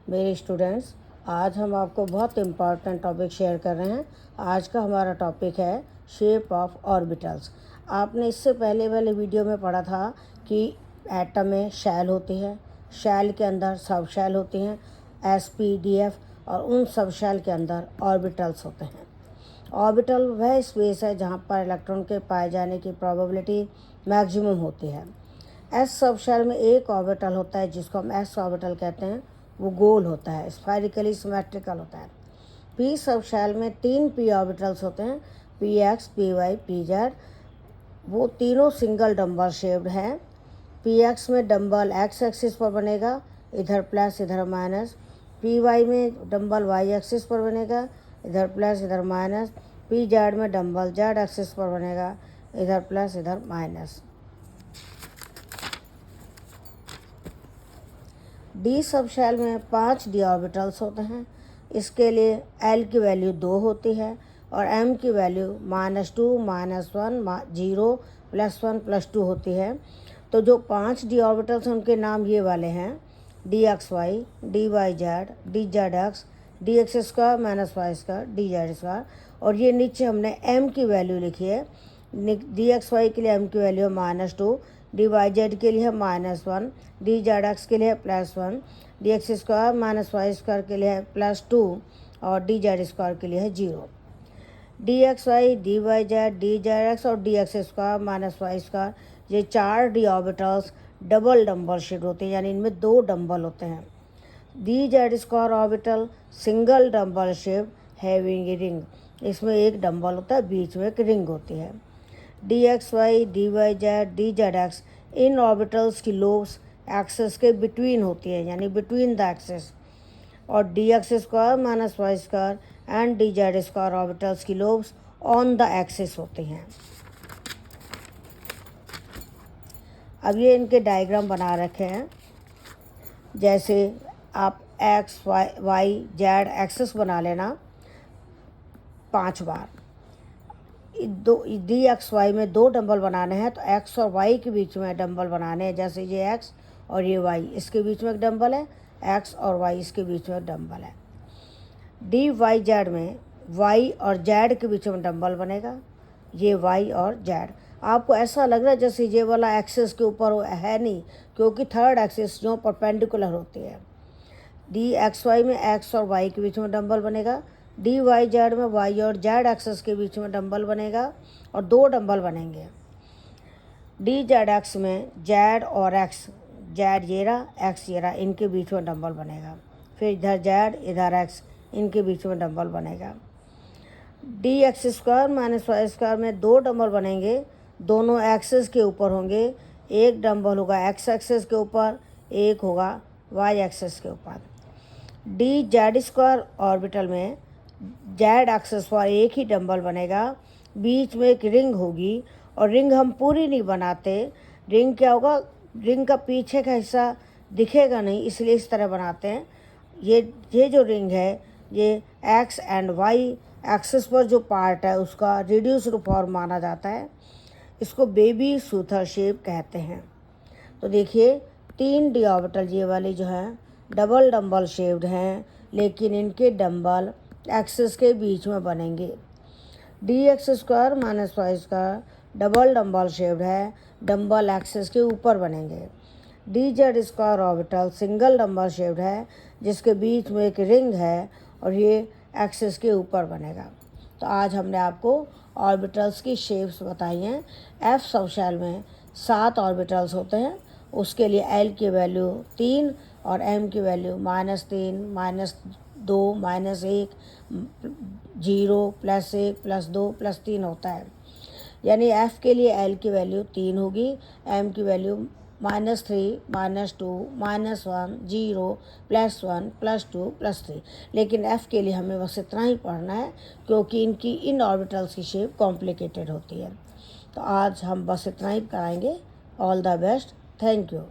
मेरे स्टूडेंट्स, आज हम आपको बहुत इम्पॉर्टेंट टॉपिक शेयर कर रहे हैं। आज का हमारा टॉपिक है शेप ऑफ ऑर्बिटल्स। आपने इससे पहले वाले वीडियो में पढ़ा था कि एटम में शेल होती है, शेल के अंदर सब शेल होती हैं SPDF, और उन सब शेल के अंदर ऑर्बिटल्स होते हैं। ऑर्बिटल वह स्पेस है जहाँ पर इलेक्ट्रॉन के पाए जाने की प्रोबेबिलिटी मैक्सिमम होती है। एस सब शेल में एक ऑर्बिटल होता है जिसको हम एस ऑर्बिटल कहते हैं। वो गोल होता है, स्फेरिकली सिमेट्रिकल होता है। पी सब शेल में 3 पी ऑर्बिटल्स होते हैं, PX, PY, PZ। वो तीनों सिंगल डंबल शेप्ड हैं। PX में डंबल एक्स एक्सिस पर बनेगा, इधर प्लस इधर माइनस। PY में डंबल वाई एक्सिस पर बनेगा, इधर प्लस इधर माइनस। PZ में डंबल जेड एक्सिस पर बनेगा, इधर प्लस इधर माइनस। डी सब शेल में 5 डी ऑर्बिटल्स होते हैं। इसके लिए L की वैल्यू 2 होती है और M की वैल्यू -2, -1, 0, +1, +2 होती है। तो जो 5 डी ऑर्बिटल्स हैं उनके नाम ये वाले हैं: DXY, DYZ, DZX, DX², -Y², DZ²। और ये नीचे हमने M की वैल्यू लिखी है। DXY के लिए M की वैल्यू है -2, DYZ के लिए है -1, DZX के लिए है +1, DX² -Y² के लिए है +2 और DZ² के लिए है 0। DXY, DYZ, DZX और DX² -Y² ये 4 D orbitals double dumbbell shape होते हैं, यानी इनमें 2 डंबल होते हैं। DZ² orbital single dumbbell shape having ring, इसमें एक डंबल होता है, बीच में एक रिंग होती है। DXY, DYZ, DZX इन ऑर्बिटल्स की लोब्स एक्सिस के बिटवीन होती है, यानी बिटवीन द एक्सिस। और DX² -Y² and DZ² orbitals की लोब्स ऑन द एक्सिस होती हैं। अब ये इनके डायग्राम बना रखे हैं। जैसे आप X, Y, Z एक्सिस बना लेना 5 बार। DXY में 2 डंबल बनाने हैं, तो X और Y के बीच में डंबल बनाने हैं। जैसे ये X और ये Y, इसके बीच में एक डंबल है, X और Y इसके बीच में एक डंबल है। DYZ में Y और Z के बीच में डंबल बनेगा, ये Y और Z। आपको ऐसा लग रहा है जैसे ये वाला एक्सिस के ऊपर है, नहीं, क्योंकि थर्ड एक्सिस जो परपेंडिकुलर होती है। DXY में X और Y के बीच में डंबल बनेगा, DYZ में Y और Z एक्सिस के बीच में डंबल बनेगा और 2 डंबल बनेंगे। DZX में Z और X, Z ये रहा, X ये रहा, इनके बीच में डंबल बनेगा। फिर इधर Z इधर X, इनके बीच में डंबल बनेगा। DX² -Y² में 2 डंबल बनेंगे, दोनों एक्सिस के ऊपर होंगे। एक डंबल होगा X एक्सिस के ऊपर, एक होगा Y एक्सिस के ऊपर। DZ² ऑर्बिटल में Z एक्सिस पर एक ही डंबल बनेगा, बीच में एक रिंग होगी। और रिंग हम पूरी नहीं बनाते। रिंग क्या होगा, रिंग का पीछे का हिस्सा दिखेगा नहीं, इसलिए इस तरह बनाते हैं। ये जो रिंग है, ये X एंड Y एक्सिस पर जो पार्ट है उसका रिड्यूस्ड फॉर्म माना जाता है। इसको बेबी सूथर शेप कहते हैं। तो देखिए 3 डी ऑर्बिटल ये वाले जो हैं डबल डंबल शेप्ड हैं, लेकिन इनके डंबल एक्सिस के बीच में बनेंगे। DX² -Y² double dumbbell shaped है, डंबल एक्सिस के ऊपर बनेंगे। DZ² orbital single dumbbell shaped है, जिसके बीच में एक रिंग है और ये एक्सिस के ऊपर बनेगा। तो आज हमने आपको ऑर्बिटल्स की शेप्स बताई हैं। F सब शेल में 7 ऑर्बिटल्स होते हैं। उसके लिए L की वैल्यू 3 और M की वैल्यू -3, -2, -1, 0, +1, +2, +3 होता है। यानी F के लिए L की वैल्यू 3 होगी, M की वैल्यू -3, -2, -1, 0, +1, +2, +3। लेकिन F के लिए हमें बस इतना ही पढ़ना है, क्योंकि इनकी इन ऑर्बिटल्स की शेप कॉम्प्लिकेटेड होती है। तो आज हम बस इतना ही कराएंगे। All the best, thank you.